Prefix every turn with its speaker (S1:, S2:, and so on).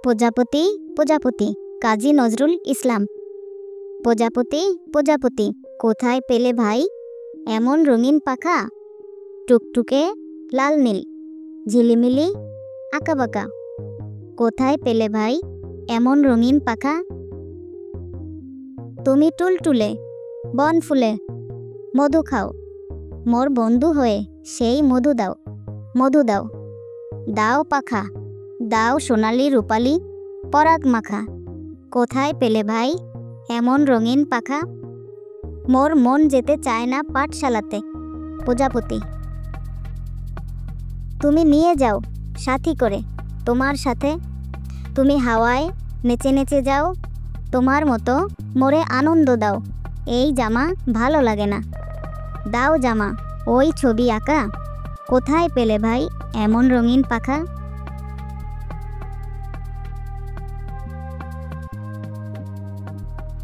S1: প্রজাপতি প্রজাপতি কাজী নজরুল ইসলাম। প্রজাপতি প্রজাপতি কোথায় পেলে ভাই এমন রঙিন পাখা? টুকটুকে লাল নীল, ঝিলিমিলি আঁকাবাঁকা। কোথায় পেলে ভাই এমন রঙিন পাখা? তুমি টুলটুলে বন ফুলে মধু খাও, মোর বন্ধু হয়ে সেই মধু দাও, মধু দাও। দাও পাখা, দাও সোনালি রূপালি পরাগ মাখা। কোথায় পেলে ভাই এমন রঙিন পাখা? মোর মন যেতে চায় না পাঠশালাতে। প্রজাপতি। তুমি নিয়ে যাও সাথী করে তোমার সাথে, তুমি হাওয়ায় নেচে নেচে যাও, তোমার মতো মোরে আনন্দ দাও। এই জামা ভালো লাগে না, দাও জামা ওই ছবি আঁকা। কোথায় পেলে ভাই এমন রঙিন পাখা?